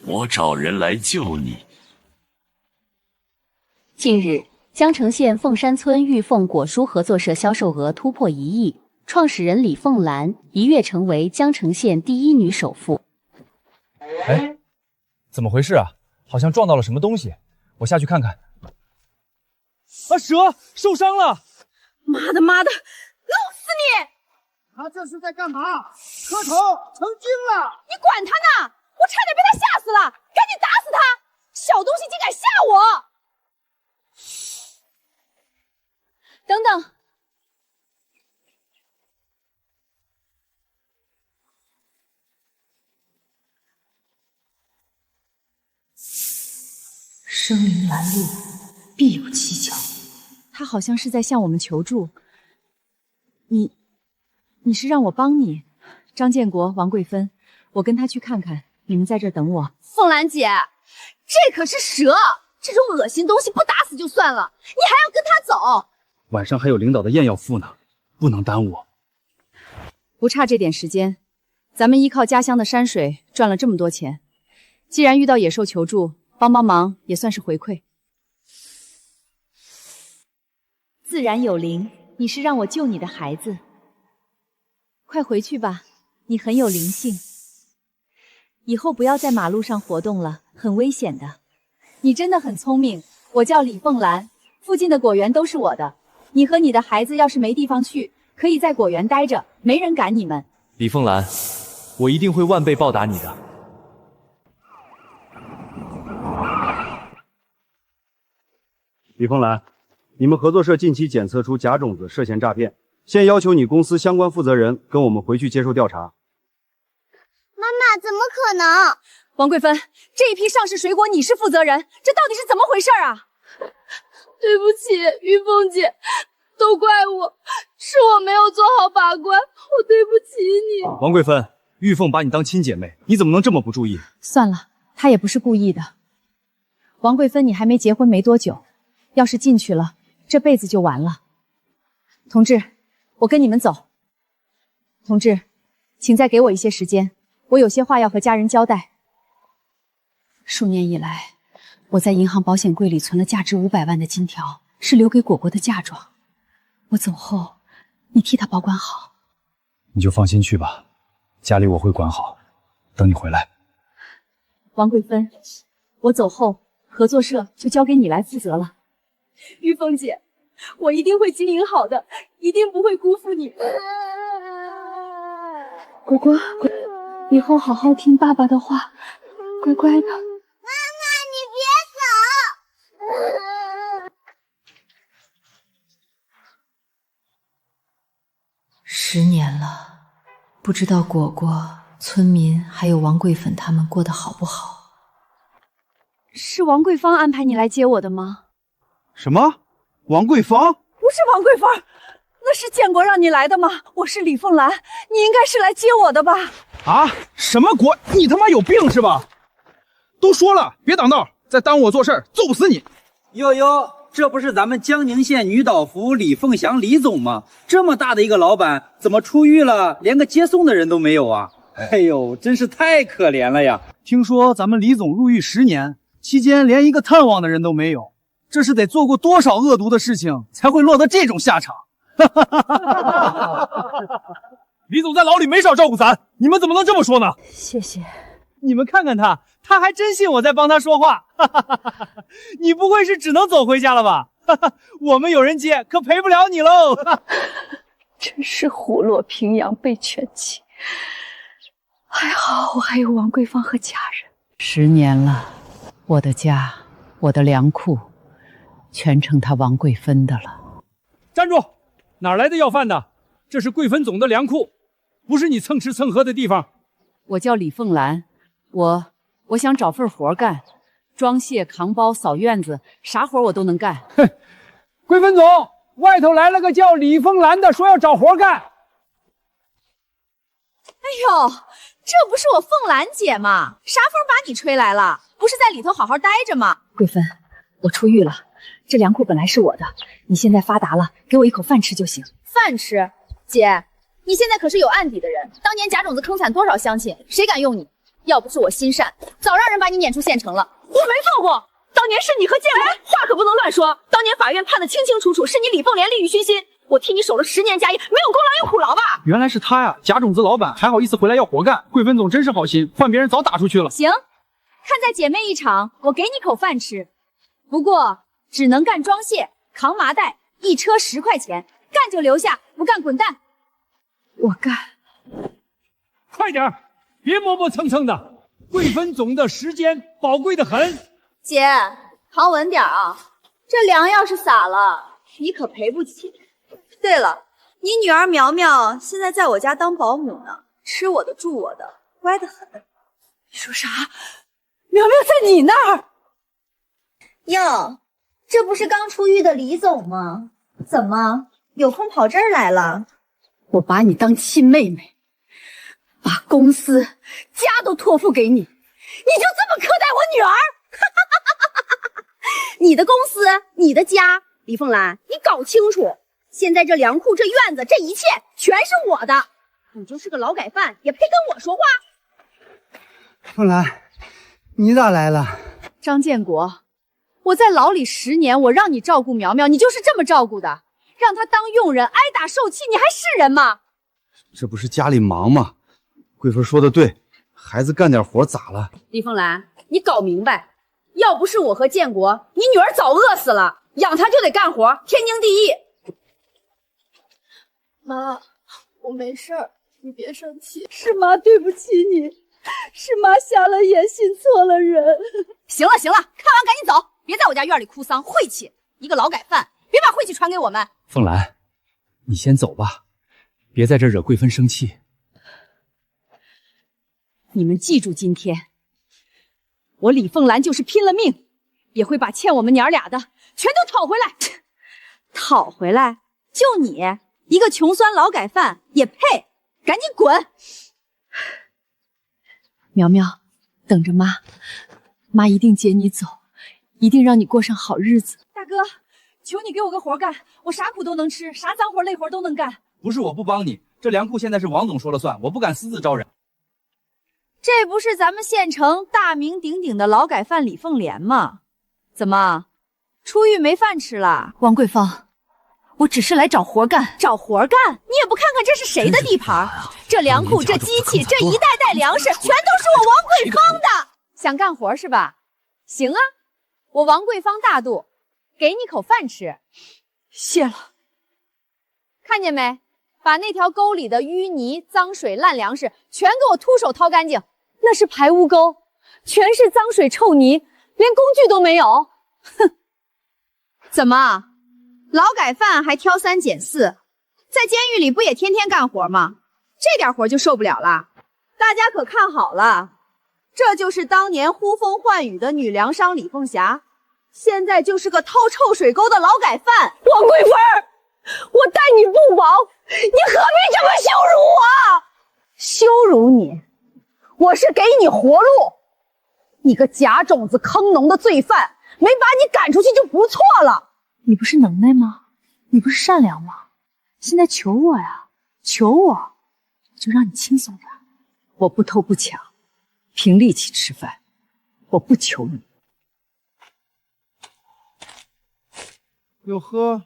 我找人来救你。近日，江城县凤山村玉凤果蔬合作社销售额突破1亿，创始人李凤兰一跃成为江城县第1女首富。哎，怎么回事啊？好像撞到了什么东西，我下去看看。啊，蛇受伤了！妈的，弄死你！他这是在干嘛？磕头成精了！你管他呢！我差点被他吓死了，赶紧打死他！小东西竟敢吓我！等等，生灵拦路，必有蹊跷。他好像是在向我们求助。你是让我帮你？张建国、王贵芬，我跟他去看看，你们在这儿等我。凤兰姐，这可是蛇，这种恶心东西不打死就算了，你还要跟他走？晚上还有领导的宴要赴呢，不能耽误。不差这点时间，咱们依靠家乡的山水赚了这么多钱，既然遇到野兽求助，帮忙也算是回馈。自然有灵，你是让我救你的孩子。快回去吧，你很有灵性。以后不要在马路上活动了，很危险的。你真的很聪明，我叫李凤兰，附近的果园都是我的。你和你的孩子要是没地方去，可以在果园待着，没人赶你们。李凤兰，我一定会万倍报答你的。李凤兰，你们合作社近期检测出假种子涉嫌诈骗，现要求你公司相关负责人跟我们回去接受调查。妈妈，怎么可能？王贵芬，这一批上市水果你是负责人，这到底是怎么回事啊？对不起，玉凤姐，都怪我，是我没有做好把关，我对不起你。王贵芬，玉凤把你当亲姐妹，你怎么能这么不注意？算了，她也不是故意的。王贵芬，你还没结婚没多久，要是进去了，这辈子就完了。同志，我跟你们走。同志，请再给我一些时间，我有些话要和家人交代。数年以来，我在银行保险柜里存了价值500万的金条，是留给果果的嫁妆。我走后，你替她保管好。你就放心去吧，家里我会管好，等你回来。王贵芬，我走后，合作社就交给你来负责了。玉凤姐，我一定会经营好的，一定不会辜负你。果果，以后好好听爸爸的话，乖乖的。妈妈，你别走！10年了，不知道果果、村民还有王贵芬他们过得好不好？是王贵芳安排你来接我的吗？什么？王贵芳？不是王贵芳，那是建国让你来的吗？我是李凤兰，你应该是来接我的吧？啊？什么国？你他妈有病是吧？都说了，别挡道，再耽误我做事儿，揍死你！哟哟，这不是咱们江宁县女导府李凤祥李总吗？这么大的一个老板，怎么出狱了，连个接送的人都没有啊？哎呦，真是太可怜了呀！听说咱们李总入狱10年，期间连一个探望的人都没有，这是得做过多少恶毒的事情，才会落得这种下场？李总在牢里没少照顾咱，你们怎么能这么说呢？谢谢。你们看看他，他还真信我在帮他说话。你不会是只能走回家了吧？我们有人接，可陪不了你喽。真是虎落平阳被犬欺，还好我还有王贵芳和家人。10年了，我的家，我的粮库，全成他王贵芬的了。站住！哪来的要饭的？这是贵芬总的粮库，不是你蹭吃蹭喝的地方。我叫李凤兰，我想找份活干，装卸、扛包、扫院子，啥活我都能干。哼，贵芬总，外头来了个叫李凤兰的，说要找活干。哎呦，这不是我凤兰姐吗？啥风把你吹来了？不是在里头好好待着吗？贵芬，我出狱了，这粮库本来是我的，你现在发达了，给我一口饭吃就行。饭吃？姐，你现在可是有案底的人，当年假种子坑惨多少乡亲，谁敢用你？要不是我心善，早让人把你撵出县城了。我没做过，当年是你和建国，话可不能乱说。当年法院判得清清楚楚，是你李凤莲利欲熏心，我替你守了10年家业，没有功劳有苦劳吧？原来是他呀，假种子老板还好意思回来要活干，桂芬总真是好心，换别人早打出去了。行，看在姐妹一场，我给你口饭吃，不过只能干装卸、扛麻袋，一车10块钱，干就留下，不干滚蛋。我干。快点，别磨磨蹭蹭的，桂芬总的时间宝贵的很。姐，扛稳点啊，这粮要是洒了，你可赔不起。对了，你女儿苗苗现在在我家当保姆呢，吃我的住我的，乖得很。你说啥？苗苗在你那儿？哟，这不是刚出狱的李总吗？怎么有空跑这儿来了？我把你当亲妹妹，把公司、家都托付给你，你就这么苛待我女儿？你的公司，你的家，李凤兰，你搞清楚，现在这粮库、这院子、这一切全是我的。你就是个劳改犯，也配跟我说话？凤兰，你咋来了？张建国，我在牢里10年，我让你照顾苗苗，你就是这么照顾的？让她当佣人，挨打受气，你还是人吗？这不是家里忙吗？桂芬说的对，孩子干点活咋了？李凤兰，你搞明白，要不是我和建国，你女儿早饿死了。养她就得干活，天经地义。妈，我没事儿，你别生气。是妈对不起你，是妈瞎了眼，信错了人。行了行了，看完赶紧走，别在我家院里哭丧，晦气！一个劳改犯，别把晦气传给我们。凤兰，你先走吧，别在这惹桂芬生气。你们记住今天，我李凤兰就是拼了命，也会把欠我们娘俩的全都讨回来。讨回来？就你一个穷酸劳改犯也配？赶紧滚！苗苗，等着妈，妈一定接你走，一定让你过上好日子。大哥，求你给我个活干，我啥苦都能吃，啥脏活累活都能干。不是我不帮你，这粮库现在是王总说了算，我不敢私自招人。这不是咱们县城大名鼎鼎的劳改犯李凤莲吗？怎么，出狱没饭吃了？王桂芳，我只是来找活干。找活干？你也不看看这是谁的地盘？这粮库、这机器、这一袋袋粮食，全都是我王桂芳的。想干活是吧？行啊，我王桂芳大度，给你口饭吃。谢了。看见没？把那条沟里的淤泥、脏水、烂粮食全给我徒手掏干净。那是排污沟，全是脏水臭泥，连工具都没有。哼，怎么，劳改犯还挑3拣4，在监狱里不也天天干活吗？这点活就受不了了？大家可看好了，这就是当年呼风唤雨的女粮商李凤霞，现在就是个掏臭水沟的劳改犯。王桂芬，我待你不薄，你何必这么羞辱我？羞辱你？我是给你活路。你个假种子坑农的罪犯，没把你赶出去就不错了。你不是能耐吗？你不是善良吗？现在求我呀，求我，就让你轻松点。我不偷不抢，凭力气吃饭，我不求你。哟呵，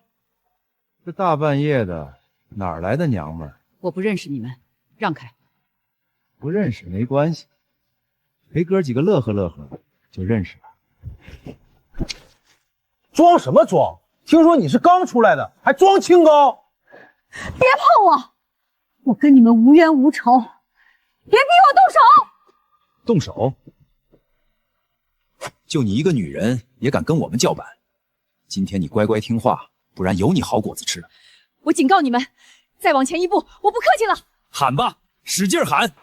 这大半夜的哪儿来的娘们儿？我不认识你们，让开。不认识没关系，陪哥几个乐呵乐呵就认识了。装什么装？听说你是刚出来的，还装清高？别碰我！我跟你们无冤无仇，别逼我动手！动手？就你一个女人也敢跟我们叫板？今天你乖乖听话，不然有你好果子吃。我警告你们，再往前一步，我不客气了。喊吧，使劲喊！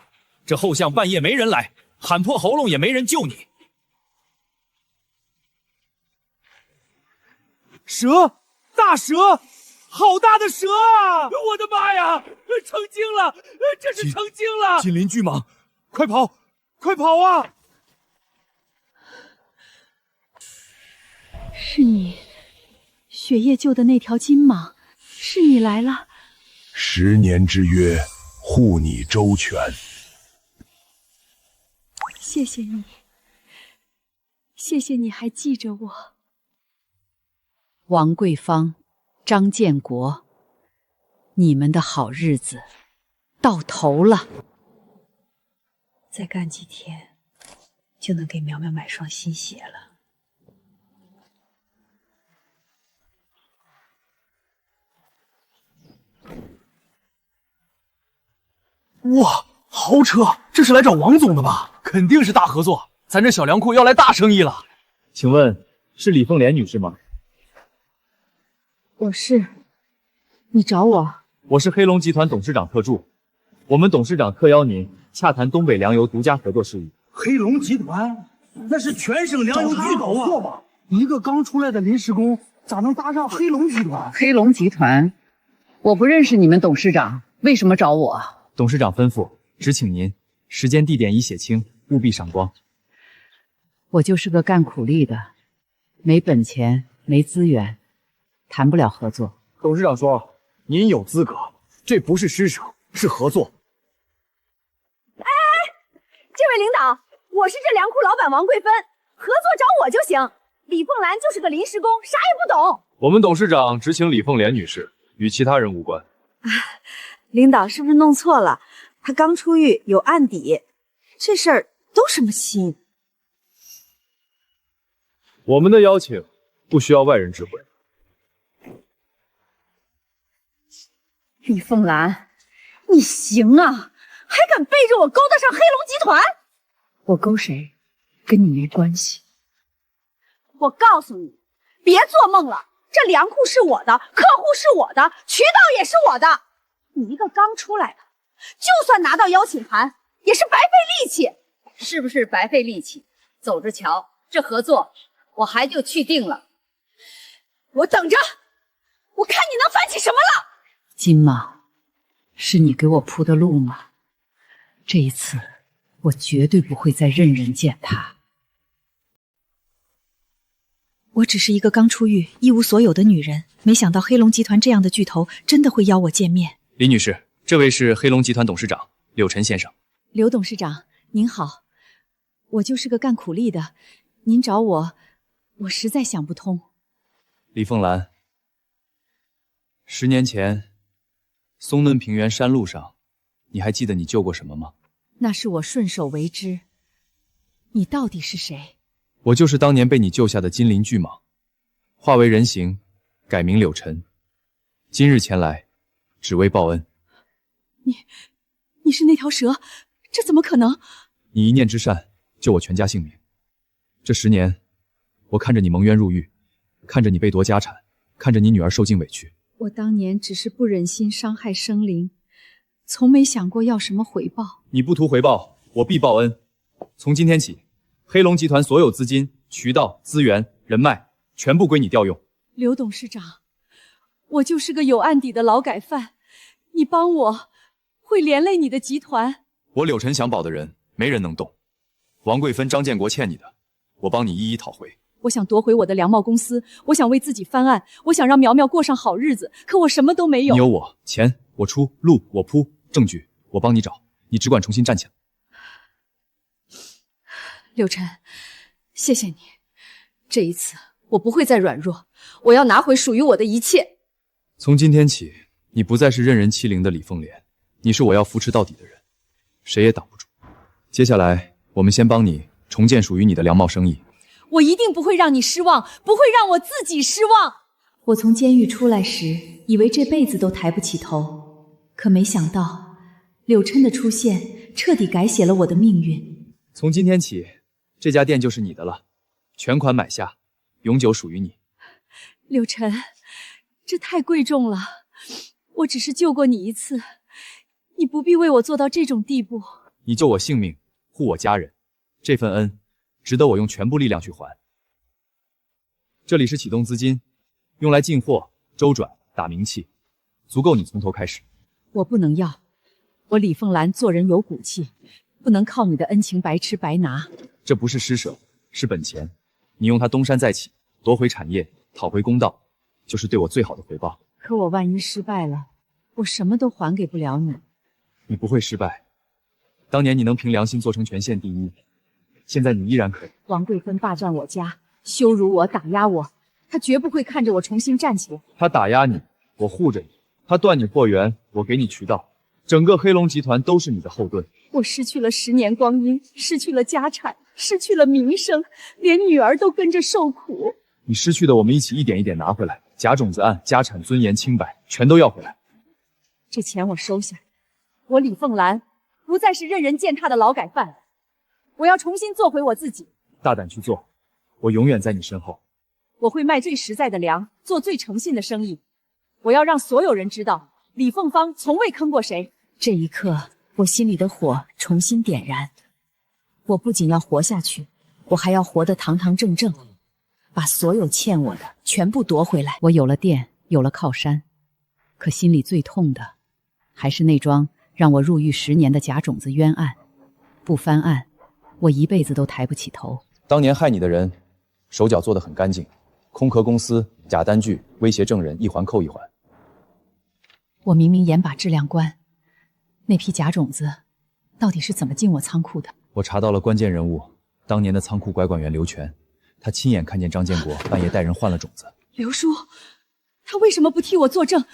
这后巷半夜没人来，喊破喉咙也没人救你。蛇，大蛇，好大的蛇啊！我的妈呀，成精了，这是成精了！近邻巨蟒，快跑，快跑啊！是你，雪夜救的那条金蟒，是你来了。10年之约，护你周全。谢谢你，谢谢你还记着我。王桂芳、张建国，你们的好日子到头了。再干几天，就能给苗苗买双新鞋了。哇，豪车，这是来找王总的吧？肯定是大合作，咱这小粮库要来大生意了。请问是李凤莲女士吗？我是，你找我？我是黑龙集团董事长特助，我们董事长特邀您洽谈东北粮油独家合作事宜。黑龙集团那是全省粮油巨头啊！一个刚出来的临时工，咋能搭上黑龙集团？黑龙集团，我不认识你们董事长，为什么找我？董事长吩咐，只请您，时间地点已写清，务必赏光。我就是个干苦力的，没本钱，没资源，谈不了合作。董事长说，您有资格，这不是施舍，是合作。这位领导，我是这粮库老板王桂芬，合作找我就行。李凤兰就是个临时工，啥也不懂。我们董事长只请李凤莲女士，与其他人无关。领导是不是弄错了？他刚出狱，有案底，这事儿都什么心？我们的邀请不需要外人知会。李凤兰，你行啊，还敢背着我勾搭上黑龙集团？我勾谁，跟你没关系。我告诉你，别做梦了，这粮库是我的，客户是我的，渠道也是我的。你一个刚出来的，就算拿到邀请函，也是白费力气。是不是白费力气？走着瞧，这合作我还就去定了。我等着，我看你能翻起什么了。金毛，是你给我铺的路吗？这一次，我绝对不会再任人践踏。我只是一个刚出狱、一无所有的女人，没想到黑龙集团这样的巨头真的会邀我见面。李女士，这位是黑龙集团董事长柳晨先生。刘董事长，您好，我就是个干苦力的，您找我，我实在想不通。李凤兰，10年前，松嫩平原山路上，你还记得你救过什么吗？那是我顺手为之。你到底是谁？我就是当年被你救下的金鳞巨蟒，化为人形，改名柳晨，今日前来，只为报恩。你是那条蛇？这怎么可能？你一念之善，救我全家性命。这10年，我看着你蒙冤入狱，看着你被夺家产，看着你女儿受尽委屈。我当年只是不忍心伤害生灵，从没想过要什么回报。你不图回报，我必报恩。从今天起，黑龙集团所有资金、渠道、资源、人脉，全部归你调用。刘董事长，我就是个有案底的劳改犯，你帮我，会连累你的集团。我柳晨想保的人，没人能动。王桂芬、张建国欠你的，我帮你一一讨回。我想夺回我的粮贸公司，我想为自己翻案，我想让苗苗过上好日子，可我什么都没有。你有我，钱我出，路我铺，证据我帮你找，你只管重新站起来。柳晨，谢谢你，这一次我不会再软弱，我要拿回属于我的一切。从今天起，你不再是任人欺凌的李凤莲，你是我要扶持到底的人，谁也挡不住。接下来，我们先帮你重建属于你的粮贸生意。我一定不会让你失望，不会让我自己失望。我从监狱出来时，以为这辈子都抬不起头，可没想到，柳琛的出现彻底改写了我的命运。从今天起，这家店就是你的了，全款买下，永久属于你。柳琛，这太贵重了，我只是救过你一次，你不必为我做到这种地步。你救我性命，护我家人，这份恩值得我用全部力量去还。这里是启动资金，用来进货、周转、打名气，足够你从头开始。我不能要，我李凤兰做人有骨气，不能靠你的恩情白吃白拿。这不是施舍，是本钱，你用它东山再起，夺回产业，讨回公道，就是对我最好的回报。可我万一失败了，我什么都还给不了你。你不会失败，当年你能凭良心做成全县第一，现在你依然可以。王贵芬霸占我家，羞辱我，打压我，她绝不会看着我重新站起来。他打压你，我护着你；他断你货源，我给你渠道。整个黑龙集团都是你的后盾。我失去了10年光阴，失去了家产，失去了名声，连女儿都跟着受苦。你失去的，我们一起一点一点拿回来。假种子案、家产、尊严、清白，全都要回来。这钱我收下，我李凤兰不再是任人践踏的劳改犯，我要重新做回我自己。大胆去做，我永远在你身后。我会卖最实在的粮，做最诚信的生意。我要让所有人知道，李凤芳从未坑过谁。这一刻，我心里的火重新点燃。我不仅要活下去，我还要活得堂堂正正，把所有欠我的全部夺回来。我有了店，有了靠山，可心里最痛的还是那桩让我入狱10年的假种子冤案。不翻案，我一辈子都抬不起头。当年害你的人，手脚做得很干净，空壳公司、假单据、威胁证人，一环扣一环。我明明严把质量关，那批假种子到底是怎么进我仓库的？我查到了关键人物，当年的仓库管员刘全，他亲眼看见张建国半夜带人换了种子。刘叔，他为什么不替我作证？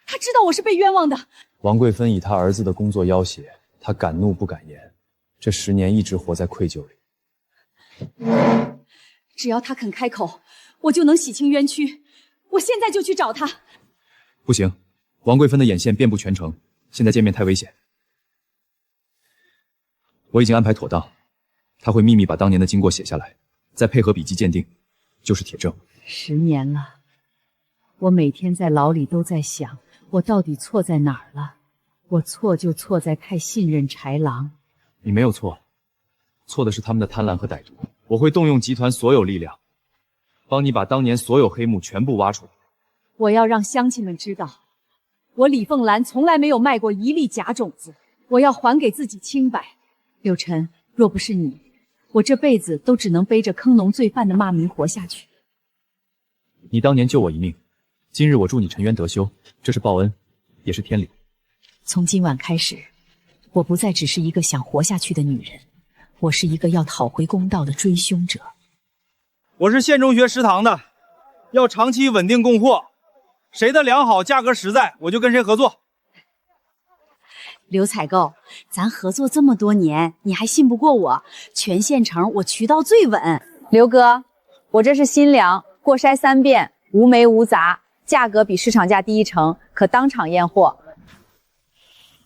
他知道我是被冤枉的。王贵芬以他儿子的工作要挟，他敢怒不敢言，这10年一直活在愧疚里。只要他肯开口，我就能洗清冤屈。我现在就去找他。不行，王贵芬的眼线遍布全城，现在见面太危险。我已经安排妥当，他会秘密把当年的经过写下来，再配合笔迹鉴定，就是铁证。10年了，我每天在牢里都在想，我到底错在哪儿了？我错就错在太信任豺狼。你没有错，错的是他们的贪婪和歹毒。我会动用集团所有力量，帮你把当年所有黑幕全部挖出来。我要让乡亲们知道，我李凤兰从来没有卖过一粒假种子。我要还给自己清白。柳晨，若不是你，我这辈子都只能背着坑农罪犯的骂名活下去。你当年救我一命，今日我助你沉冤得休，这是报恩，也是天理。从今晚开始，我不再只是一个想活下去的女人，我是一个要讨回公道的追凶者。我是县中学食堂的，要长期稳定供货，谁的粮好价格实在，我就跟谁合作。刘采购，咱合作这么多年，你还信不过我？全县城我渠道最稳。刘哥，我这是新粮，过筛3遍，无霉无杂，价格比市场价低1成，可当场验货。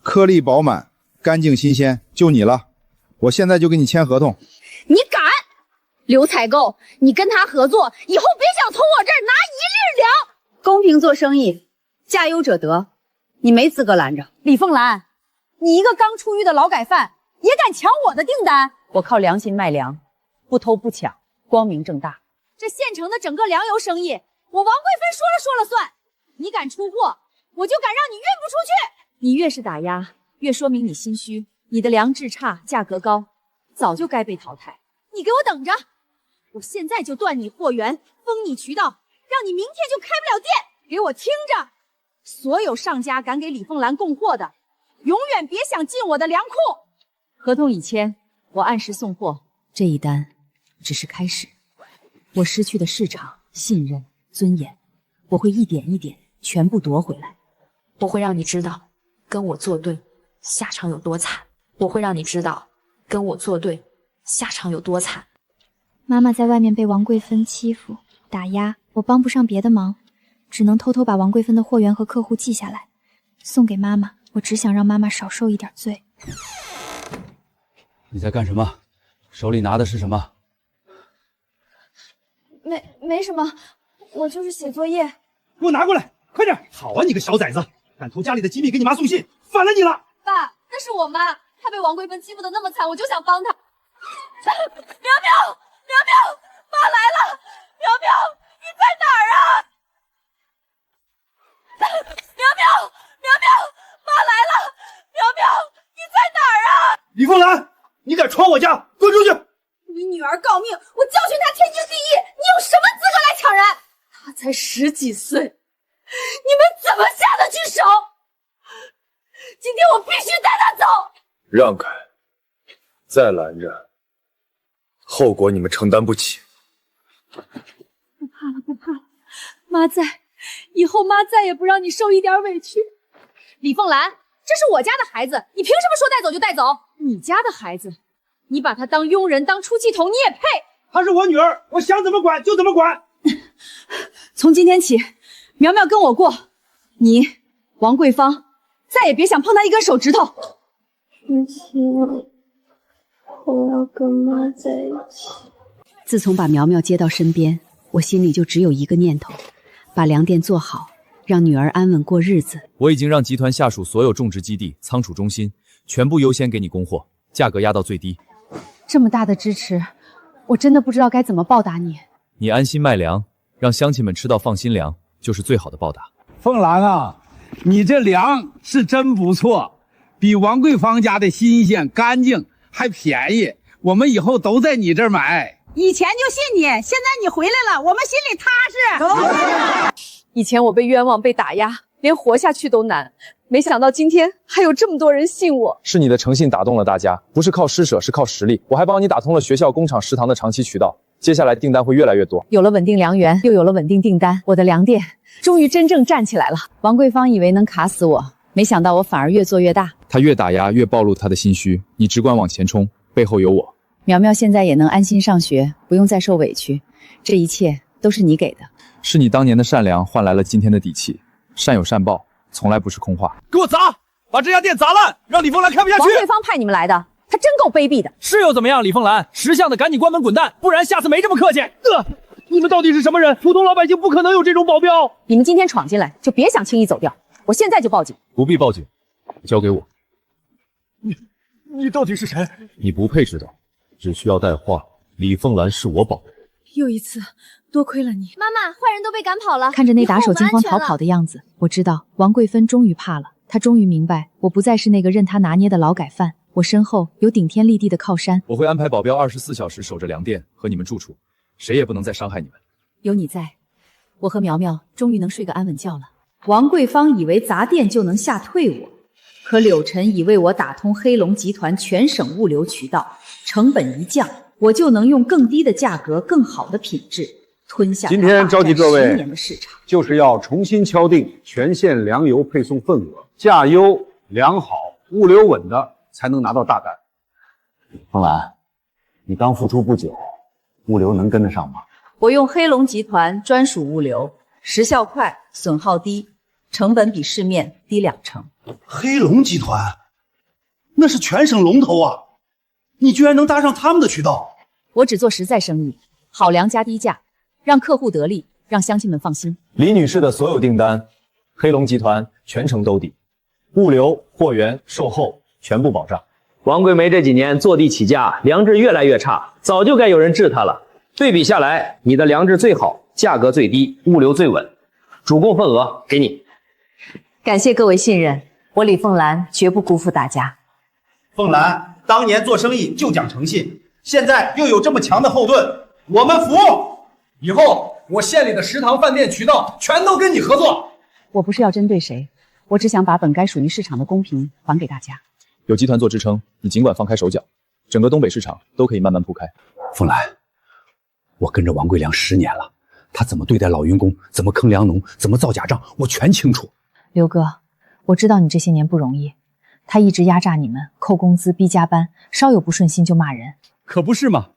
颗粒饱满，干净新鲜，就你了。我现在就给你签合同。你敢？刘采购，你跟他合作，以后别想从我这儿拿1粒粮。公平做生意，价优者得，你没资格拦着。李凤兰，你一个刚出狱的劳改犯，也敢抢我的订单？我靠良心卖粮，不偷不抢，光明正大。这县城的整个粮油生意，我王贵芬说了算。你敢出货，我就敢让你运不出去。你越是打压，越说明你心虚。你的粮质差，价格高，早就该被淘汰。你给我等着，我现在就断你货源，封你渠道，让你明天就开不了店。给我听着，所有上家敢给李凤兰供货的，永远别想进我的粮库。合同已签，我按时送货。这一单只是开始，我失去的市场、信任、尊严，我会一点一点全部夺回来。我会让你知道，跟我作对，下场有多惨。我会让你知道，跟我作对，下场有多惨。妈妈在外面被王贵芬欺负、打压，我帮不上别的忙，只能偷偷把王贵芬的货源和客户记下来，送给妈妈。我只想让妈妈少受一点罪。你在干什么？手里拿的是什么？没什么，我就是写作业。给我拿过来，快点！好啊，你个小崽子，敢偷家里的机密给你妈送信，反了你了！爸，那是我妈，她被王贵芬欺负的那么惨，我就想帮她。苗苗，妈来了！苗苗，你在哪儿啊？苗苗，妈来了！苗苗，你在哪儿啊？李凤兰，你敢闯我家，滚出去！你女儿告命，我教训她天经地义，你有什么资格来抢人？她才10几岁，你们怎么下得去手？今天我必须带她走！让开，再拦着，后果你们承担不起。不怕了，不怕了，妈在，以后妈再也不让你受一点委屈。李凤兰，这是我家的孩子，你凭什么说带走就带走？你家的孩子，你把他当佣人，当出气筒，你也配？她是我女儿，我想怎么管就怎么管。从今天起，苗苗跟我过，你王桂芳再也别想碰她一根手指头。父亲，我要跟妈在一起。自从把苗苗接到身边，我心里就只有一个念头，把粮店做好，让女儿安稳过日子。我已经让集团下属所有种植基地、仓储中心全部优先给你供货，价格压到最低。这么大的支持，我真的不知道该怎么报答你。你安心卖粮，让乡亲们吃到放心粮，就是最好的报答。凤兰啊，你这粮是真不错，比王桂芳家的新鲜、干净还便宜。我们以后都在你这儿买。以前就信你，现在你回来了，我们心里踏实。以前我被冤枉、被打压，连活下去都难，没想到今天还有这么多人信我。是你的诚信打动了大家，不是靠施舍，是靠实力。我还帮你打通了学校、工厂、食堂的长期渠道，接下来订单会越来越多。有了稳定粮源，又有了稳定订单，我的粮店终于真正站起来了。王桂芳以为能卡死我，没想到我反而越做越大。他越打压越暴露他的心虚，你只管往前冲，背后有我。苗苗现在也能安心上学，不用再受委屈，这一切都是你给的。是你当年的善良换来了今天的底气，善有善报，从来不是空话。给我砸，把这家店砸烂，让李凤兰开不下去。王桂芳派你们来的，他真够卑鄙的。是又怎么样？李凤兰，识相的赶紧关门滚蛋，不然下次没这么客气。你们到底是什么人？普通老百姓不可能有这种保镖。你们今天闯进来，就别想轻易走掉，我现在就报警。不必报警，交给我。你到底是谁？你不配知道，只需要带话。李凤兰是我保。又一次，多亏了你。妈妈，坏人都被赶跑了。看着那打手惊慌逃跑的样子，我知道王桂芬终于怕了。她终于明白，我不再是那个任她拿捏的劳改犯，我身后有顶天立地的靠山。我会安排保镖24小时守着粮店和你们住处，谁也不能再伤害你们。有你在，我和苗苗终于能睡个安稳觉了。王桂芳以为砸店就能吓退我，可柳晨已为我打通黑龙集团全省物流渠道，成本一降，我就能用更低的价格、更好的品质吞下。今天召集各位10年的市场，就是要重新敲定全县粮油配送份额，价优、粮好、物流稳的才能拿到大单。凤兰，你刚复出不久，物流能跟得上吗？我用黑龙集团专属物流，时效快，损耗低，成本比市面低20%。黑龙集团，那是全省龙头啊！你居然能搭上他们的渠道？我只做实在生意，好粮加低价，让客户得利，让乡亲们放心。李女士的所有订单，黑龙集团全程兜底，物流、货源、售后全部保障。王桂梅这几年坐地起价，粮质越来越差，早就该有人治她了。对比下来，你的粮质最好，价格最低，物流最稳，主供份额给你。感谢各位信任，我李凤兰绝不辜负大家。凤兰当年做生意就讲诚信，现在又有这么强的后盾，我们服。以后我县里的食堂、饭店渠道全都跟你合作。我不是要针对谁，我只想把本该属于市场的公平还给大家。有集团做支撑，你尽管放开手脚，整个东北市场都可以慢慢铺开。凤兰，我跟着王桂良10年了，他怎么对待老员工，怎么坑粮农，怎么造假账，我全清楚。刘哥，我知道你这些年不容易，他一直压榨你们，扣工资，逼加班，稍有不顺心就骂人。可不是嘛，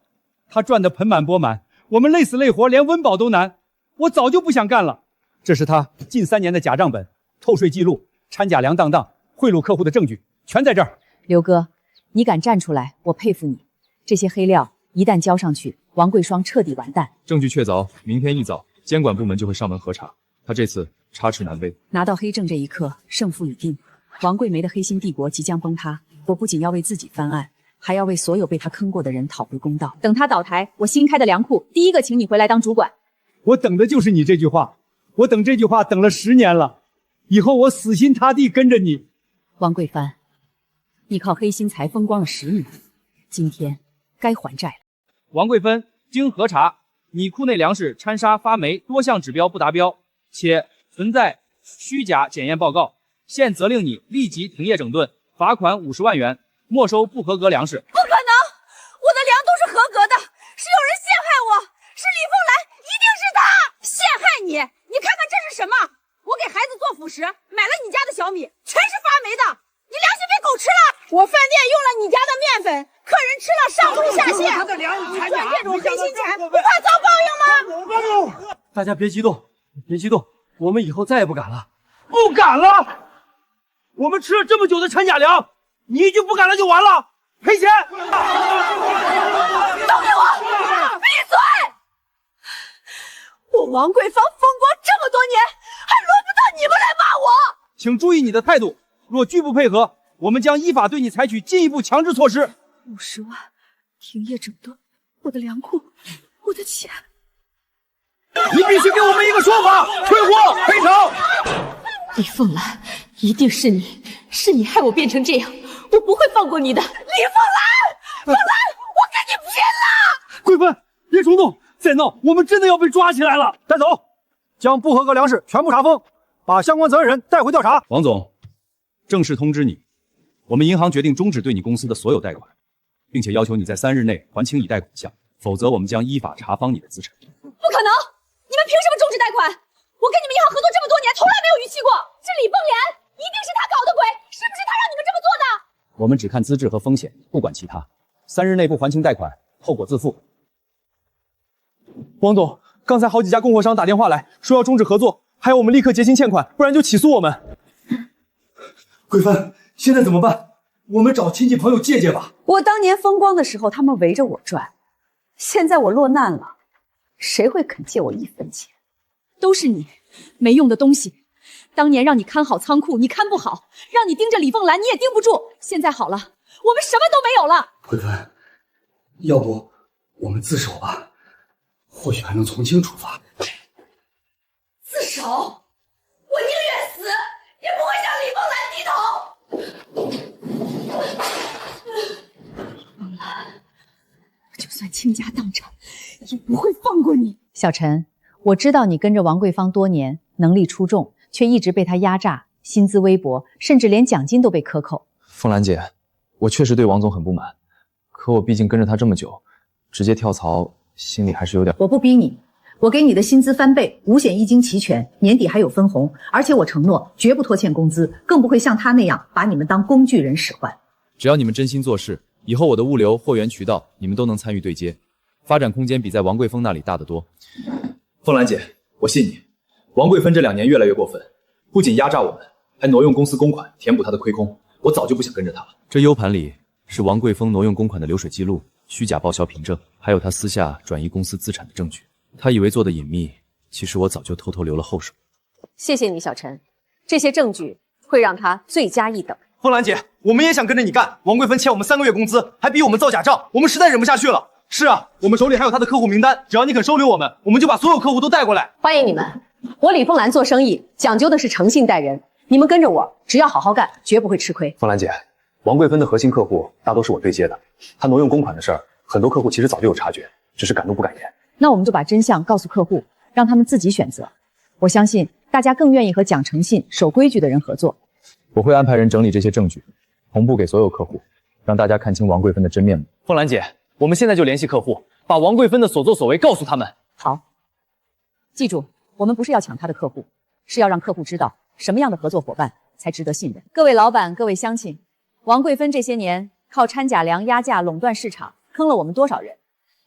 他赚得盆满钵满，我们累死累活，连温饱都难，我早就不想干了。这是他近3年的假账本、透税记录、掺假粮当当、贿赂客户的证据，全在这儿。刘哥，你敢站出来，我佩服你。这些黑料一旦交上去，王桂双彻底完蛋。证据确凿，明天一早监管部门就会上门核查。他这次插翅难飞，拿到黑证这一刻，胜负已定。王桂梅的黑心帝国即将崩塌，我不仅要为自己翻案，还要为所有被他坑过的人讨回公道。等他倒台，我新开的粮库第一个请你回来当主管。我等的就是你这句话，我等这句话等了10年了，以后我死心塌地跟着你。王桂帆，你靠黑心财风光了10年，今天该还债了。王桂芬，经核查，你库内粮食掺沙发霉，多项指标不达标，且存在虚假检验报告，现责令你立即停业整顿，罚款50万元，没收不合格粮食。不可能，我的粮都是合格的，时买了你家的小米，全是发霉的，你良心被狗吃了！我饭店用了你家的面粉，客人吃了上吐下泻，赚这种黑心钱，不怕遭报应吗？大家别激动，别激动，我们以后再也不敢了，不敢了！我们吃了这么久的陈甲粮，你一句不敢了就完了，赔钱！都给我闭嘴！我王桂芳风光这么多年，还轮不到你们来骂我！请注意你的态度，若拒不配合，我们将依法对你采取进一步强制措施。50万，停业整顿，我的粮库，我的钱。你必须给我们一个说法，退货赔偿。李凤兰，一定是你，是你害我变成这样，我不会放过你的。李凤兰，凤兰，我跟你拼了！桂芬，别冲动，再闹我们真的要被抓起来了。带走，将不合格粮食全部查封，把相关责任人带回调查。王总，正式通知你，我们银行决定终止对你公司的所有贷款，并且要求你在3日内还清已贷款项，否则我们将依法查封你的资产。不可能！你们凭什么终止贷款？我跟你们银行合作这么多年，从来没有逾期过。这李凤莲一定是他搞的鬼，是不是他让你们这么做的？我们只看资质和风险，不管其他。3日内不还清贷款，后果自负。王总，刚才好几家供货商打电话来说要终止合作，还要我们立刻结清欠款，不然就起诉我们。桂芬，现在怎么办？我们找亲戚朋友借借吧。我当年风光的时候，他们围着我转，现在我落难了，谁会肯借我1分钱？都是你，没用的东西！当年让你看好仓库，你看不好；让你盯着李凤兰，你也盯不住。现在好了，我们什么都没有了。桂芬，要不我们自首吧，或许还能从轻处罚。自首？我宁愿死，也不会向李凤兰低头。凤兰，就算倾家荡产，也不会放过你。小陈，我知道你跟着王桂芳多年，能力出众，却一直被她压榨，薪资微薄，甚至连奖金都被克扣。凤兰姐，我确实对王总很不满，可我毕竟跟着他这么久，直接跳槽，心里还是有点……我不逼你，我给你的薪资翻倍，五险一金齐全，年底还有分红，而且我承诺绝不拖欠工资，更不会像他那样把你们当工具人使唤。只要你们真心做事，以后我的物流、货源渠道，你们都能参与对接，发展空间比在王桂芬那里大得多。凤兰姐，我信你。王桂芬这2年越来越过分，不仅压榨我们，还挪用公司公款填补她的亏空。我早就不想跟着她了。这 U 盘里是王桂芬挪用公款的流水记录、虚假报销凭证，还有她私下转移公司资产的证据。她以为做的隐秘，其实我早就偷偷留了后手。谢谢你，小陈，这些证据会让他罪加一等。凤兰姐，我们也想跟着你干。王桂芬欠我们3个月工资，还逼我们造假账，我们实在忍不下去了。是啊，我们手里还有他的客户名单，只要你肯收留我们，我们就把所有客户都带过来。欢迎你们！我李凤兰做生意讲究的是诚信待人，你们跟着我，只要好好干，绝不会吃亏。凤兰姐，王桂芬的核心客户大多是我对接的，她挪用公款的事儿，很多客户其实早就有察觉，只是敢怒不敢言。那我们就把真相告诉客户，让他们自己选择。我相信大家更愿意和讲诚信、守规矩的人合作。我会安排人整理这些证据，同步给所有客户，让大家看清王桂芬的真面目。凤兰姐，我们现在就联系客户，把王桂芬的所作所为告诉他们。好，记住，我们不是要抢他的客户，是要让客户知道什么样的合作伙伴才值得信任。各位老板，各位乡亲，王桂芬这些年靠掺假粮压价垄断市场，坑了我们多少人？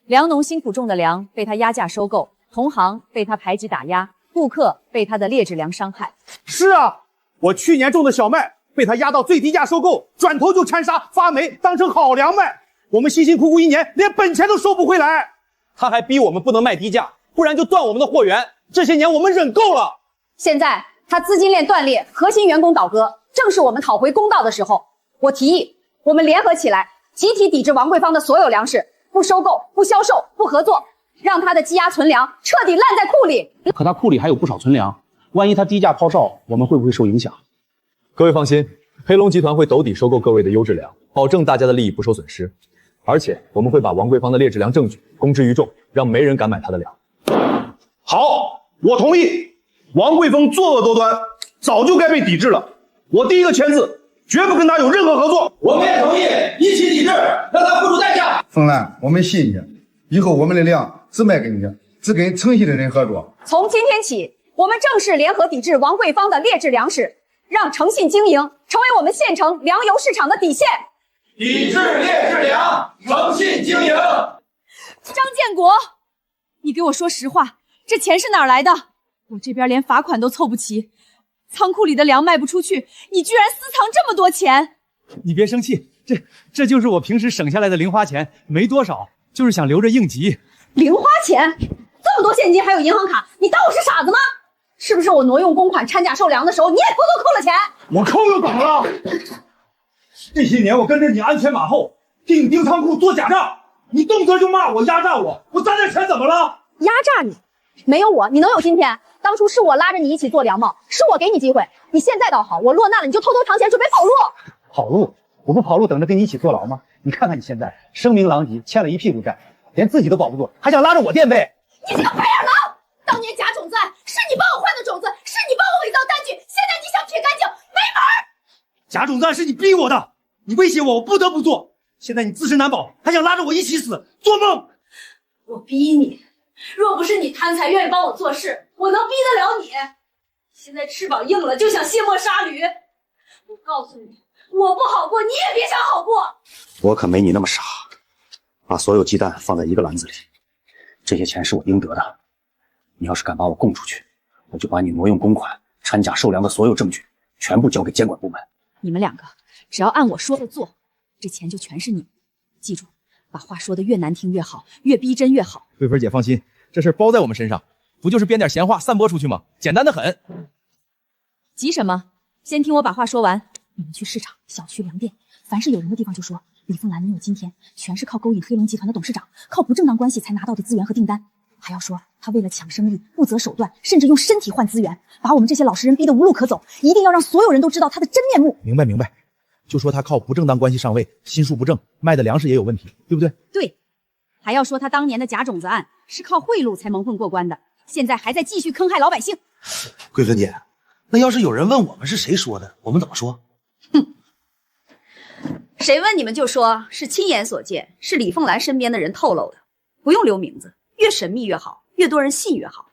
粮农辛苦种的粮被他压价收购，同行被他排挤打压，顾客被他的劣质粮伤害。是啊，我去年种的小麦被他压到最低价收购，转头就掺沙发霉，当成好粮卖。我们辛辛苦苦1年，连本钱都收不回来。他还逼我们不能卖低价，不然就断我们的货源。这些年我们忍够了。现在他资金链断裂，核心员工倒戈，正是我们讨回公道的时候。我提议，我们联合起来，集体抵制王桂芳的所有粮食，不收购、不销售、不合作，让他的积压存粮彻底烂在库里。可他库里还有不少存粮，万一他低价抛售，我们会不会受影响？各位放心，黑龙集团会斗底收购各位的优质粮，保证大家的利益不受损失。而且我们会把王桂芳的劣质粮证据公之于众，让没人敢买她的粮。好，我同意。王桂芳作恶多端，早就该被抵制了。我第一个签字，绝不跟他有任何合作。我们也同意一起抵制，让他付出代价。凤兰，我们信你，以后我们的粮只卖给你，只跟诚信的人合作。从今天起，我我们正式联合抵制王贵芳的劣质粮食，让诚信经营成为我们县城粮油市场的底线。抵制劣质粮，诚信经营。张建国，你给我说实话，这钱是哪儿来的？我这边连罚款都凑不齐，仓库里的粮卖不出去，你居然私藏这么多钱！你别生气，这就是我平时省下来的零花钱，没多少，就是想留着应急。零花钱？这么多现金还有银行卡，你当我是傻子吗？是不是我挪用公款掺假售粮的时候，你也偷偷扣了钱？我扣又怎么了？这些年我跟着你鞍前马后，钉钉仓库做假账，你动辄就骂我压榨我，我攒点钱怎么了？压榨你？没有我，你能有今天？当初是我拉着你一起做粮贸，是我给你机会。你现在倒好，我落难了你就偷偷藏钱准备跑路。跑路？我不跑路等着跟你一起坐牢吗？你看看你现在声名狼藉，欠了一屁股债，连自己都保不住，还想拉着我垫背？你这个白眼狼！当年假种子案是你帮我换的种子，是你帮我伪造单据，现在你想撇干净，没门儿！假种子案是你逼我的，你威胁我，我不得不做。现在你自身难保，还想拉着我一起死，做梦！我逼你，若不是你贪财愿意帮我做事，我能逼得了你？现在翅膀硬了就想卸磨杀驴，我告诉你，我不好过，你也别想好过。我可没你那么傻，把所有鸡蛋放在一个篮子里。这些钱是我应得的，你要是敢把我供出去，我就把你挪用公款、掺假售粮的所有证据全部交给监管部门。你们两个只要按我说的做，这钱就全是你。记住，把话说得越难听越好，越逼真越好。桂芬姐放心，这事包在我们身上，不就是编点闲话散播出去吗？简单的很。急什么？先听我把话说完。你们去市场、小区、粮店，凡是有人的地方就说李凤兰能有今天，全是靠勾引黑龙集团的董事长，靠不正当关系才拿到的资源和订单。还要说他为了抢生意不择手段，甚至用身体换资源，把我们这些老实人逼得无路可走。一定要让所有人都知道他的真面目。明白。就说他靠不正当关系上位，心术不正，卖的粮食也有问题，对不对？对。还要说他当年的假种子案是靠贿赂才蒙混过关的，现在还在继续坑害老百姓。桂芬姐，那要是有人问我们是谁说的，我们怎么说？谁问你们就说是亲眼所见，是李凤兰身边的人透露的，不用留名字，越神秘越好，越多人信越好。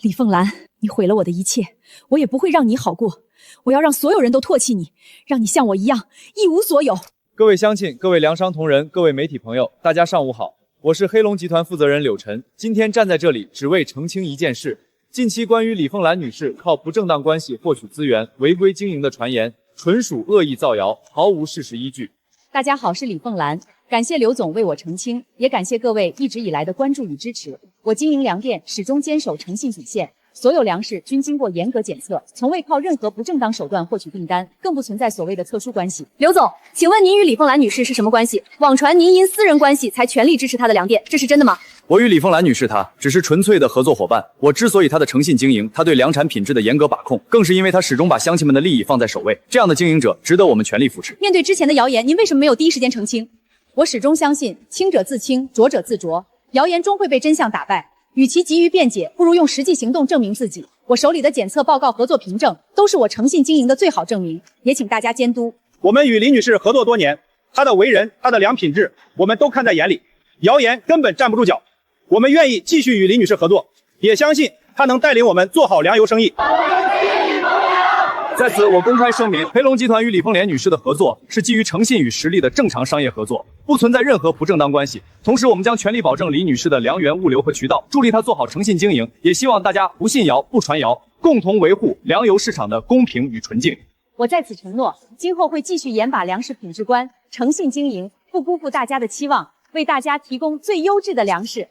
李凤兰，你毁了我的一切，我也不会让你好过。我要让所有人都唾弃你，让你像我一样一无所有。各位乡亲，各位粮商同仁，各位媒体朋友，大家上午好，我是黑龙集团负责人柳晨，今天站在这里只为澄清一件事。近期关于李凤兰女士靠不正当关系获取资源、违规经营的传言，纯属恶意造谣，毫无事实依据。大家好，是李凤兰，感谢刘总为我澄清，也感谢各位一直以来的关注与支持。我经营粮店始终坚守诚信底线，所有粮食均经过严格检测，从未靠任何不正当手段获取订单，更不存在所谓的特殊关系。刘总，请问您与李凤兰女士是什么关系？网传您因私人关系才全力支持她的粮店，这是真的吗？我与李凤兰女士她只是纯粹的合作伙伴。我之所以她的诚信经营，她对粮产品质的严格把控，更是因为她始终把乡亲们的利益放在首位。这样的经营者值得我们全力扶持。面对之前的谣言，您为什么没有第一时间澄清？我始终相信清者自清，浊者自浊，谣言终会被真相打败。与其急于辩解，不如用实际行动证明自己。我手里的检测报告、合作凭证，都是我诚信经营的最好证明，也请大家监督。我们与李女士合作多年，她的为人、她的良品质，我们都看在眼里，谣言根本站不住脚。我们愿意继续与李女士合作，也相信她能带领我们做好粮油生意。在此，我公开声明，黑龙集团与李凤莲女士的合作是基于诚信与实力的正常商业合作，不存在任何不正当关系。同时，我们将全力保证李女士的粮源物流和渠道，助力她做好诚信经营。也希望大家不信谣、不传谣，共同维护粮油市场的公平与纯净。我在此承诺，今后会继续严把粮食品质关，诚信经营，不辜负大家的期望，为大家提供最优质的粮食。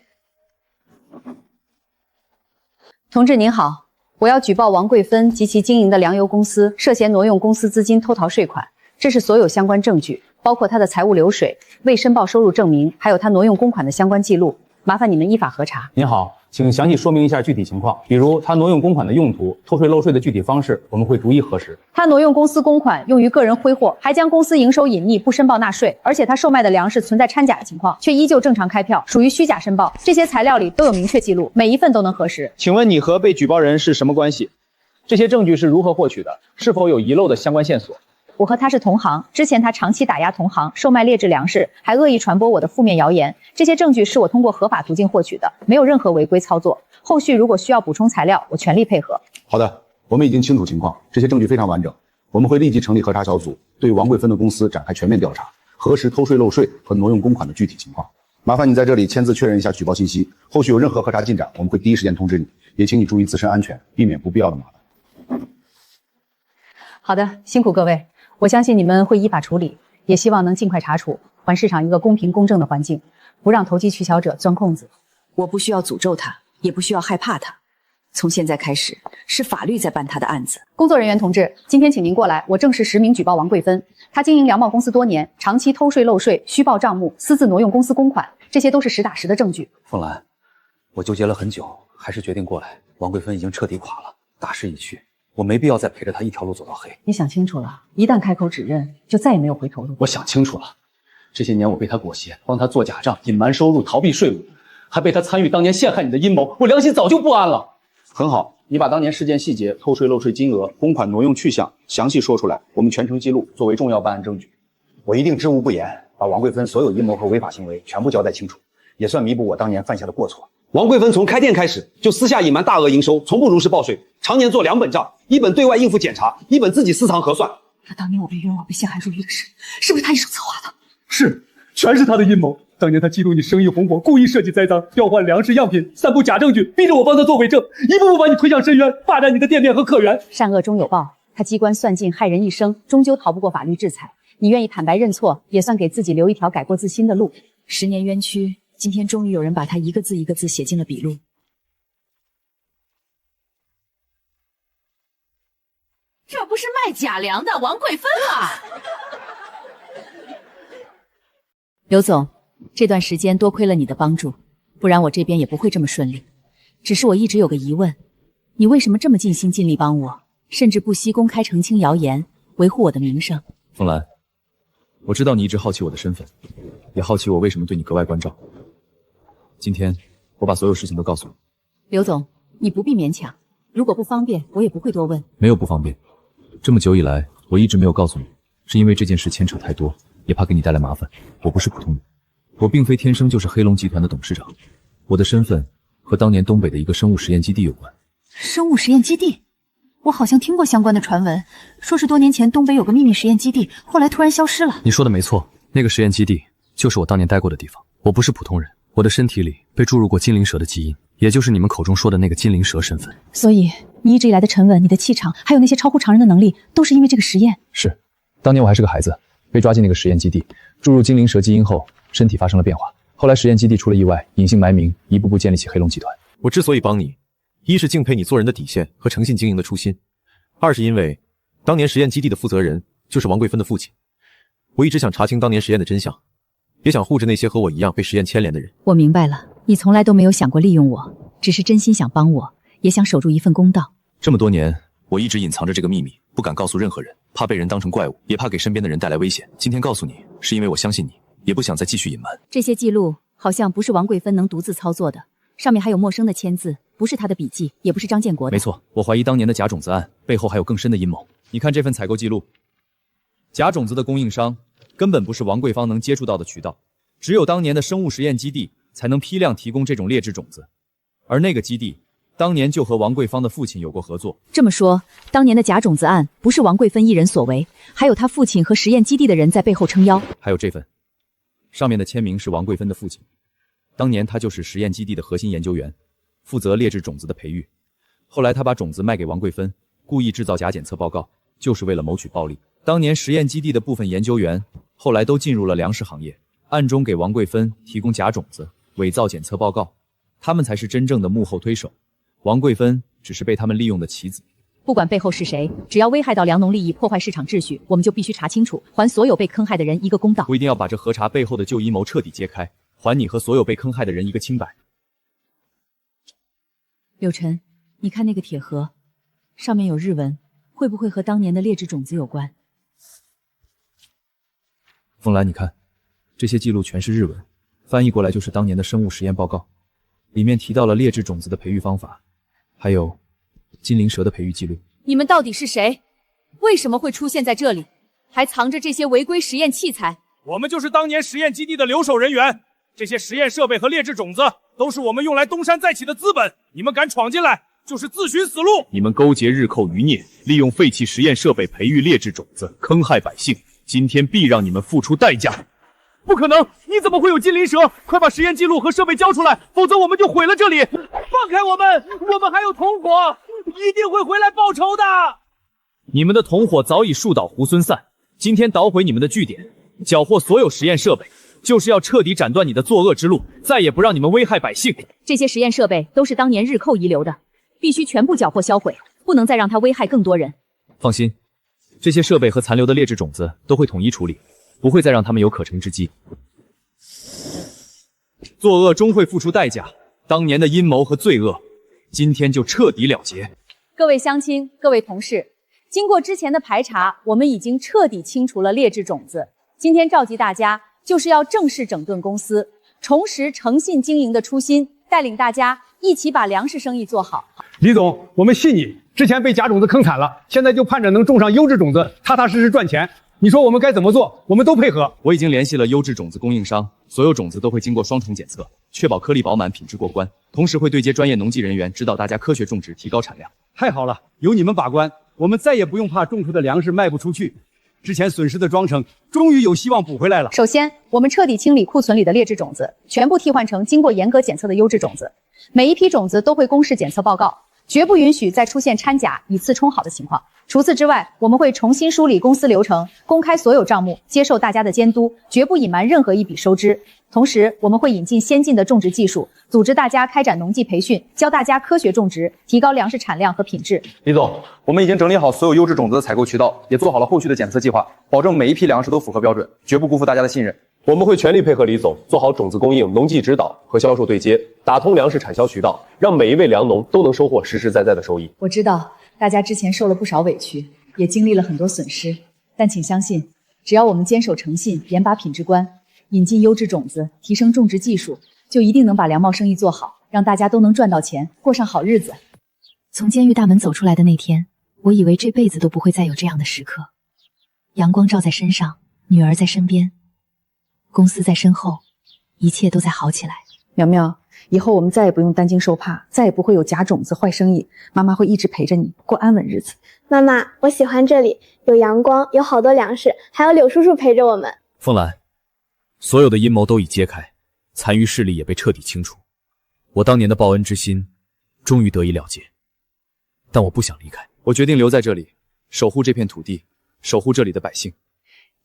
同志您好，我要举报王桂芬及其经营的粮油公司涉嫌挪用公司资金偷逃税款，这是所有相关证据，包括他的财务流水、未申报收入证明，还有他挪用公款的相关记录，麻烦你们依法核查。您好，请详细说明一下具体情况，比如他挪用公款的用途、偷税漏税的具体方式，我们会逐一核实。他挪用公司公款用于个人挥霍，还将公司营收隐匿，不申报纳税，而且他售卖的粮食存在掺假的情况，却依旧正常开票，属于虚假申报。这些材料里都有明确记录，每一份都能核实。请问你和被举报人是什么关系？这些证据是如何获取的？是否有遗漏的相关线索？我和他是同行，之前他长期打压同行，售卖劣质粮食，还恶意传播我的负面谣言。这些证据是我通过合法途径获取的，没有任何违规操作。后续如果需要补充材料，我全力配合。好的，我们已经清楚情况，这些证据非常完整，我们会立即成立核查小组，对王贵芬的公司展开全面调查，核实偷税漏税和挪用公款的具体情况。麻烦你在这里签字确认一下举报信息，后续有任何核查进展，我们会第一时间通知你，也请你注意自身安全，避免不必要的麻烦。好的，辛苦各位，我相信你们会依法处理，也希望能尽快查处，还市场一个公平公正的环境，不让投机取巧者钻空子。我不需要诅咒他，也不需要害怕他。从现在开始，是法律在办他的案子。工作人员同志，今天请您过来，我正式实名举报王贵芬。她经营粮贸公司多年，长期偷税漏税、虚报账目、私自挪用公司公款，这些都是实打实的证据。凤兰，我纠结了很久，还是决定过来。王贵芬已经彻底垮了，大势已去，我没必要再陪着她一条路走到黑。你想清楚了，一旦开口指认，就再也没有回头路。我想清楚了，这些年我被她裹挟，帮她做假账，隐瞒收入，逃避税务，还被她参与当年陷害你的阴谋，我良心早就不安了。很好，你把当年事件细节、偷税漏税金额、公款挪用去向详细说出来，我们全程记录，作为重要办案证据。我一定知无不言，把王贵芬所有阴谋和违法行为全部交代清楚，也算弥补我当年犯下的过错。王贵芬从开店开始就私下隐瞒大额营收，从不如实报税，常年做2本账，一本对外应付检查，一本自己私藏核算。那当年我被冤枉、被陷害入狱的事，是不是他一手策划的？是，全是他的阴谋。当年他嫉妒你生意红火，故意设计栽赃，调换粮食样品，散布假证据，逼着我帮他做伪证，一步步把你推向深渊，霸占你的店面和客源。善恶终有报，他机关算尽，害人一生，终究逃不过法律制裁。你愿意坦白认错，也算给自己留一条改过自新的路。10年冤屈，今天终于有人把他一个字一个字写进了笔录。这不是卖假粮的王贵芬吗？刘总，这段时间多亏了你的帮助，不然我这边也不会这么顺利。只是我一直有个疑问，你为什么这么尽心尽力帮我，甚至不惜公开澄清谣言，维护我的名声？凤兰，我知道你一直好奇我的身份，也好奇我为什么对你格外关照。今天我把所有事情都告诉你。刘总，你不必勉强，如果不方便，我也不会多问。没有不方便，这么久以来我一直没有告诉你，是因为这件事牵扯太多，也怕给你带来麻烦。我不是普通人，我并非天生就是黑龙集团的董事长，我的身份和当年东北的一个生物实验基地有关。生物实验基地？我好像听过相关的传闻，说是多年前东北有个秘密实验基地，后来突然消失了。你说的没错，那个实验基地就是我当年待过的地方。我不是普通人，我的身体里被注入过金灵蛇的基因，也就是你们口中说的那个金灵蛇身份。所以你一直以来的沉稳，你的气场，还有那些超乎常人的能力，都是因为这个实验。是，当年我还是个孩子，被抓进那个实验基地，注入金灵蛇基因后，身体发生了变化。后来实验基地出了意外，隐姓埋名，一步步建立起黑龙集团。我之所以帮你，一是敬佩你做人的底线和诚信经营的初心，二是因为当年实验基地的负责人就是王贵芬的父亲。我一直想查清当年实验的真相，也想护着那些和我一样被实验牵连的人。我明白了，你从来都没有想过利用我，只是真心想帮我，也想守住一份公道。这么多年，我一直隐藏着这个秘密，不敢告诉任何人，怕被人当成怪物，也怕给身边的人带来危险。今天告诉你，是因为我相信你，也不想再继续隐瞒。这些记录好像不是王贵芬能独自操作的，上面还有陌生的签字，不是他的笔记，也不是张建国的。没错，我怀疑当年的假种子案背后还有更深的阴谋。你看这份采购记录，假种子的供应商根本不是王贵芳能接触到的渠道，只有当年的生物实验基地才能批量提供这种劣质种子，而那个基地当年就和王贵芳的父亲有过合作。这么说，当年的假种子案不是王贵芬一人所为，还有他父亲和实验基地的人在背后撑腰。还有这份，上面的签名是王贵芬的父亲，当年他就是实验基地的核心研究员，负责劣质种子的培育。后来他把种子卖给王贵芬，故意制造假检测报告，就是为了谋取暴利。当年实验基地的部分研究员后来都进入了粮食行业，暗中给王贵芬提供假种子，伪造检测报告，他们才是真正的幕后推手。王贵芬只是被他们利用的棋子。不管背后是谁，只要危害到粮农利益，破坏市场秩序，我们就必须查清楚，还所有被坑害的人一个公道。我一定要把这核查背后的旧阴谋彻底揭开，还你和所有被坑害的人一个清白。柳晨，你看那个铁盒，上面有日文，会不会和当年的劣质种子有关？凤兰，你看，这些记录全是日文，翻译过来就是当年的生物实验报告，里面提到了劣质种子的培育方法，还有金灵蛇的培育记录。你们到底是谁？为什么会出现在这里？还藏着这些违规实验器材。我们就是当年实验基地的留守人员，这些实验设备和劣质种子都是我们用来东山再起的资本。你们敢闯进来，就是自寻死路！你们勾结日寇余孽，利用废弃实验设备培育劣质种子，坑害百姓，今天必让你们付出代价！不可能！你怎么会有金鳞蛇？快把实验记录和设备交出来，否则我们就毁了这里！放开我们！我们还有同伙，一定会回来报仇的！你们的同伙早已树倒猢狲散，今天捣毁你们的据点，缴获所有实验设备，就是要彻底斩断你的作恶之路，再也不让你们危害百姓。这些实验设备都是当年日寇遗留的，必须全部缴获销毁，不能再让它危害更多人。放心，这些设备和残留的劣质种子都会统一处理，不会再让他们有可乘之机。作恶终会付出代价，当年的阴谋和罪恶，今天就彻底了结。各位乡亲，各位同事，经过之前的排查，我们已经彻底清除了劣质种子。今天召集大家，就是要正式整顿公司，重拾诚信经营的初心，带领大家一起把粮食生意做好。李总，我们信你，之前被假种子坑惨了，现在就盼着能种上优质种子，踏踏实实赚钱。你说我们该怎么做？我们都配合。我已经联系了优质种子供应商，所有种子都会经过双重检测，确保颗粒饱满、品质过关。同时会对接专业农技人员，指导大家科学种植，提高产量。太好了，有你们把关，我们再也不用怕种出的粮食卖不出去。之前损失的庄城终于有希望补回来了。首先，我们彻底清理库存里的劣质种子，全部替换成经过严格检测的优质种子。每一批种子都会公示检测报告，绝不允许再出现掺假、以次充好的情况。除此之外，我们会重新梳理公司流程，公开所有账目，接受大家的监督，绝不隐瞒任何一笔收支。同时，我们会引进先进的种植技术，组织大家开展农技培训，教大家科学种植，提高粮食产量和品质。李总，我们已经整理好所有优质种子的采购渠道，也做好了后续的检测计划，保证每一批粮食都符合标准，绝不辜负大家的信任。我们会全力配合李总，做好种子供应、农技指导和销售对接，打通粮食产销渠道，让每一位粮农都能收获实实在在的收益。我知道大家之前受了不少委屈，也经历了很多损失，但请相信，只要我们坚守诚信，严把品质关，引进优质种子，提升种植技术，就一定能把粮贸生意做好，让大家都能赚到钱，过上好日子。从监狱大门走出来的那天，我以为这辈子都不会再有这样的时刻。阳光照在身上，女儿在身边，公司在身后，一切都在好起来。苗苗，以后我们再也不用担惊受怕，再也不会有假种子坏生意，妈妈会一直陪着你过安稳日子。妈妈，我喜欢这里，有阳光，有好多粮食，还有柳叔叔陪着我们。凤兰，所有的阴谋都已揭开，残余势力也被彻底清除，我当年的报恩之心终于得以了结。但我不想离开，我决定留在这里，守护这片土地，守护这里的百姓。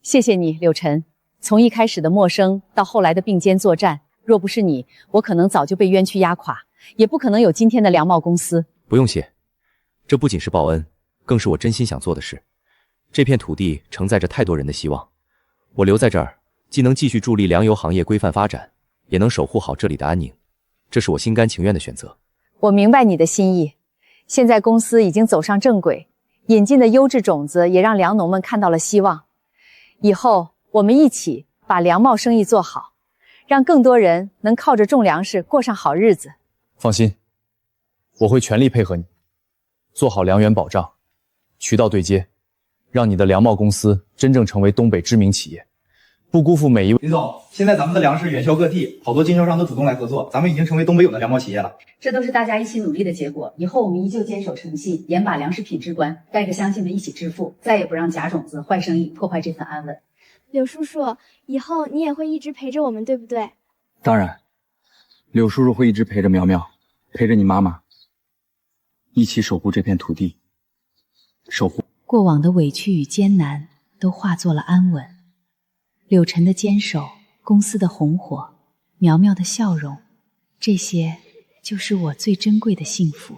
谢谢你，柳晨。从一开始的陌生到后来的并肩作战，若不是你，我可能早就被冤屈压垮，也不可能有今天的粮贸公司。不用谢，这不仅是报恩，更是我真心想做的事。这片土地承载着太多人的希望，我留在这儿，既能继续助力粮油行业规范发展，也能守护好这里的安宁，这是我心甘情愿的选择。我明白你的心意，现在公司已经走上正轨，引进的优质种子也让粮农们看到了希望。以后我们一起把粮贸生意做好，让更多人能靠着种粮食过上好日子。放心，我会全力配合你，做好粮源保障、渠道对接，让你的粮贸公司真正成为东北知名企业，不辜负每一位。李总，现在咱们的粮食远销各地，好多经销商都主动来合作，咱们已经成为东北有的粮贸企业了。这都是大家一起努力的结果。以后我们依旧坚守诚信，严把粮食品质关，带着乡亲们一起致富，再也不让假种子、坏生意破坏这份安稳。柳叔叔，以后你也会一直陪着我们，对不对？当然，柳叔叔会一直陪着苗苗，陪着你妈妈，一起守护这片土地，守护。过往的委屈与艰难都化作了安稳，柳晨的坚守，公司的红火，苗苗的笑容，这些就是我最珍贵的幸福。